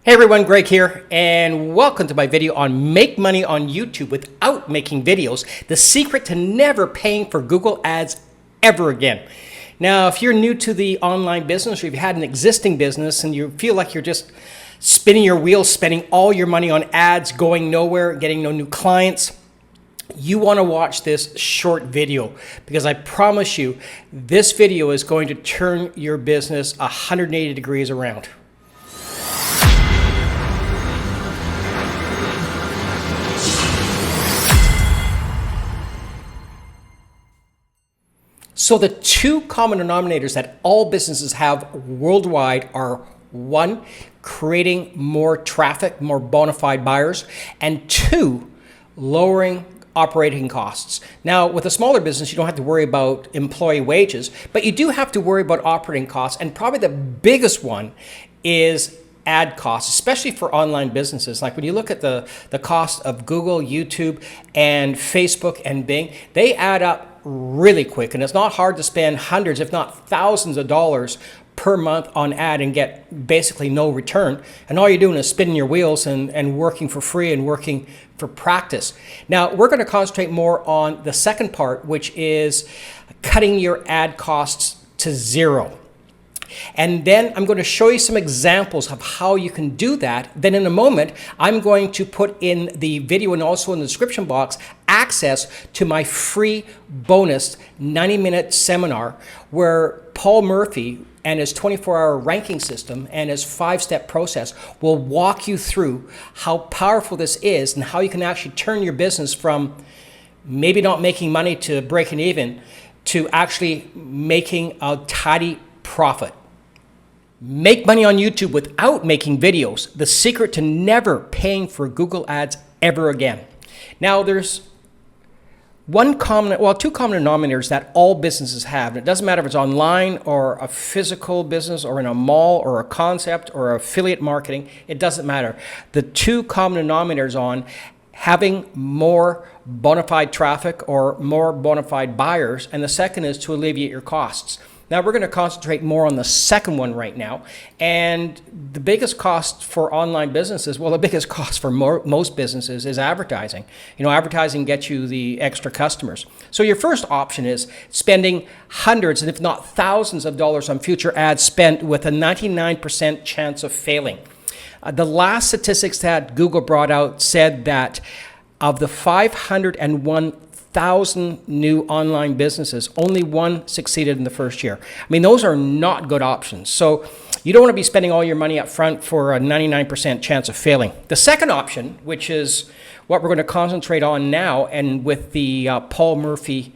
Hey everyone, Greg here, and welcome to my video on Make Money on YouTube Without Making Videos, the secret to never paying for Google Ads ever again. Now, if you're new to the online business, or if you had an existing business and you feel like you're just spinning your wheels, spending all your money on ads, going nowhere, getting no new clients, you want to watch this short video because I promise you, this video is going to turn your business 180 degrees around. So the two common denominators that all businesses have worldwide are, one, creating more traffic, more bona fide buyers, and two, lowering operating costs. Now, with a smaller business, you don't have to worry about employee wages, but you do have to worry about operating costs, and probably the biggest one is ad costs, especially for online businesses. Like when you look at the cost of Google, YouTube, and Facebook and Bing, they add up really quick, and it's not hard to spend hundreds, if not thousands of dollars per month on ad and get basically no return. And all you're doing is spinning your wheels and working for free and working for practice. Now, we're going to concentrate more on the second part, which is cutting your ad costs to zero. And then I'm going to show you some examples of how you can do that. Then in a moment, I'm going to put in the video and also in the description box access to my free bonus 90-minute seminar where Paul Murphy and his 24-hour ranking system and his 5-step process will walk you through how powerful this is and how you can actually turn your business from maybe not making money to breaking even to actually making a tidy profit. Make money on YouTube without making videos. The secret to never paying for Google Ads ever again. Now, there's two common denominators that all businesses have. It doesn't matter if it's online or a physical business or in a mall or a concept or affiliate marketing. It doesn't matter. The two common denominators on having more bona fide traffic or more bona fide buyers, and the second is to alleviate your costs. Now, we're going to concentrate more on the second one right now. And the biggest cost for online businesses, well, the biggest cost for most businesses is advertising. You know, advertising gets you the extra customers. So your first option is spending hundreds, and if not thousands of dollars on future ads spent with a 99% chance of failing. The last statistics that Google brought out said that of the 501,000 new online businesses, only one succeeded in the first year. I mean, those are not good options. So you don't want to be spending all your money up front for a 99% chance of failing. The second option, which is what we're going to concentrate on now, and with the Paul Murphy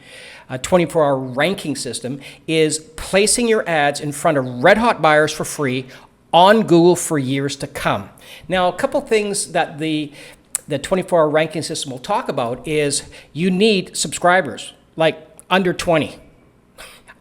24-hour ranking system, is placing your ads in front of red-hot buyers for free on Google for years to come. Now, a couple things that the 24-hour ranking system will talk about is you need subscribers, like under 20.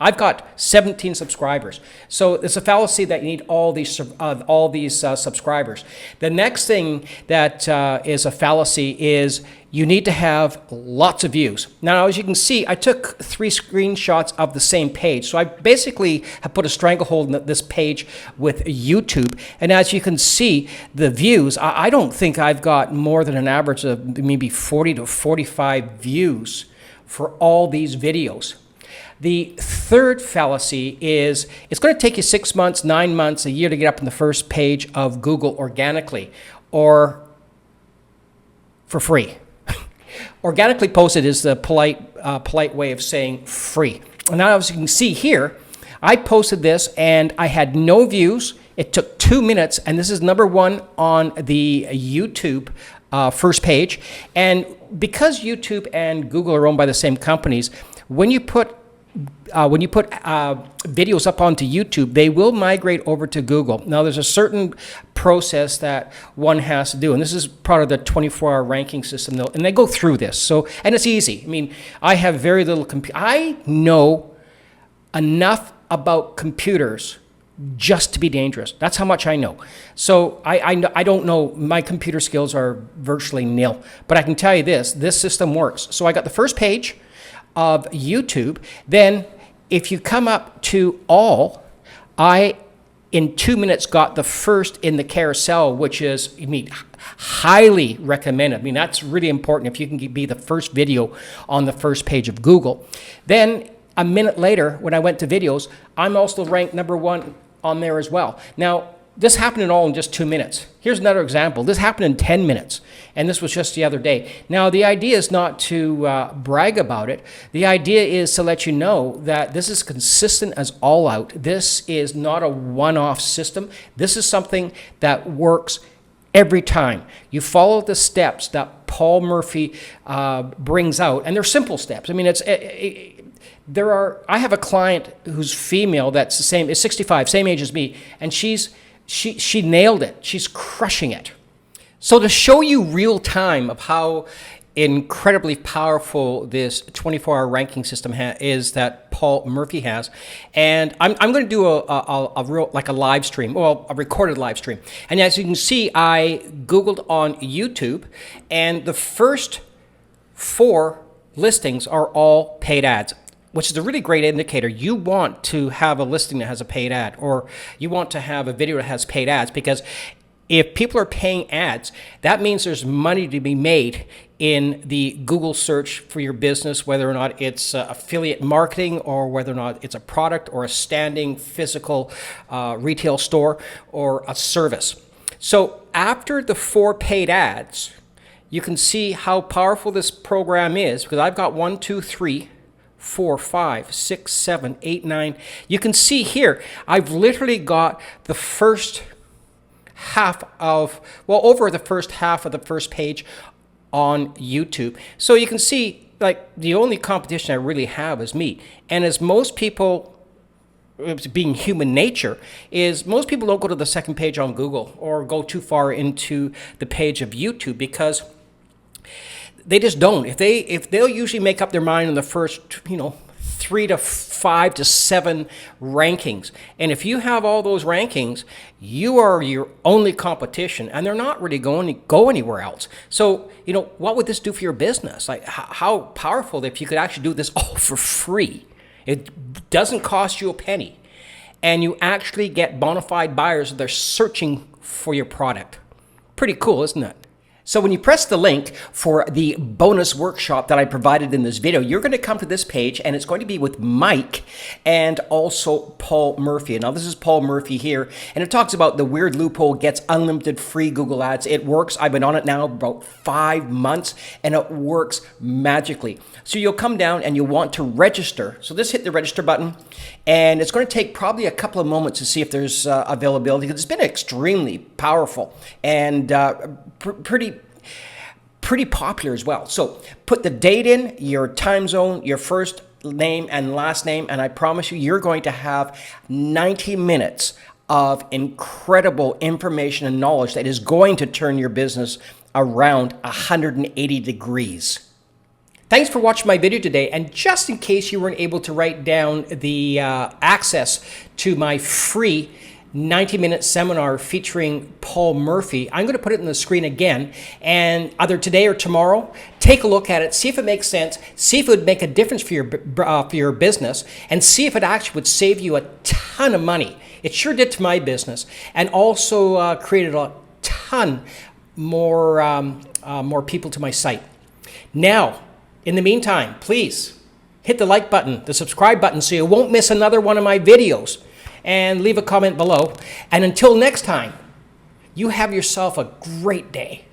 I've got 17 subscribers. So it's a fallacy that you need all these subscribers. The next thing that is a fallacy is you need to have lots of views. Now, as you can see, I took 3 screenshots of the same page. So I basically have put a stranglehold in this page with YouTube. And as you can see, the views, I don't think I've got more than an average of maybe 40 to 45 views for all these videos. The third fallacy is it's going to take you 6 months, 9 months, a year to get up on the first page of Google organically or for free. Organically posted is the polite way of saying free. And now, as you can see here, I posted this and I had no views. It took 2 minutes, and this is #1 on the YouTube first page. And because YouTube and Google are owned by the same companies, when you put videos up onto YouTube, they will migrate over to Google. Now, there's a certain process that one has to do, and this is part of the 24-hour ranking system, and they go through this. So, and it's easy. I mean, I have very little I know enough about computers just to be dangerous. That's how much I know. So I don't know. My computer skills are virtually nil, but I can tell you this system works. So I got the first page of YouTube. Then if you come up to all, I in 2 minutes got the first in the carousel, which is, highly recommended. That's really important if you can be the first video on the first page of Google. Then a minute later, when I went to videos, I'm also ranked #1 on there as well. Now, this happened in just 2 minutes. Here's another example. This happened in 10 minutes, and this was just the other day. Now, the idea is not to brag about it. The idea is to let you know that this is consistent as all out. This is not a one-off system. This is something that works every time. You follow the steps that Paul Murphy brings out, and they're simple steps. I have a client who's female that's is 65, same age as me, and she nailed it. She's crushing it. So to show you real time of how incredibly powerful this 24-hour ranking system is that Paul Murphy has, and I'm going to do a live stream, a recorded live stream. And as you can see, I Googled on YouTube, and the first 4 listings are all paid ads, which is a really great indicator. You want to have a listing that has a paid ad, or you want to have a video that has paid ads, because if people are paying ads, that means there's money to be made in the Google search for your business, whether or not it's affiliate marketing, or whether or not it's a product or a standing physical retail store or a service. So after the 4 paid ads, you can see how powerful this program is, because I've got 1, 2, 3, 4, 5, 6, 7, 8, 9. You can see here, I've literally got the first half of, over the first half of the first page on YouTube. So you can see, the only competition I really have is me. And as most people, being human nature, is most people don't go to the second page on Google or go too far into the page of YouTube, because they just don't. If they'll usually make up their mind in the first, 3 to 5 to 7 rankings. And if you have all those rankings, you are your only competition, and they're not really going to go anywhere else. So, what would this do for your business? How powerful if you could actually do this all for free. It doesn't cost you a penny, and you actually get bona fide buyers that are searching for your product. Pretty cool, isn't it? So when you press the link for the bonus workshop that I provided in this video, you're going to come to this page, and it's going to be with Mike and also Paul Murphy. Now, this is Paul Murphy here, and it talks about the weird loophole gets unlimited free Google ads. It works. I've been on it now about 5 months, and it works magically. So you'll come down and you'll want to register. So just hit the register button, and it's going to take probably a couple of moments to see if there's availability, because it's been extremely powerful and pretty popular as well. So put the date in, your time zone, your first name and last name, and I promise you, you're going to have 90 minutes of incredible information and knowledge that is going to turn your business around 180 degrees. Thanks for watching my video today, and just in case you weren't able to write down the access to my free 90-minute seminar featuring Paul Murphy, I'm going to put it on the screen again, and either today or tomorrow, take a look at it, see if it makes sense, see if it would make a difference for your business, and see if it actually would save you a ton of money. It sure did to my business, and also created a ton more people to my site. Now, in the meantime, please hit the like button, the subscribe button, so you won't miss another one of my videos. And leave a comment below. And until next time, you have yourself a great day.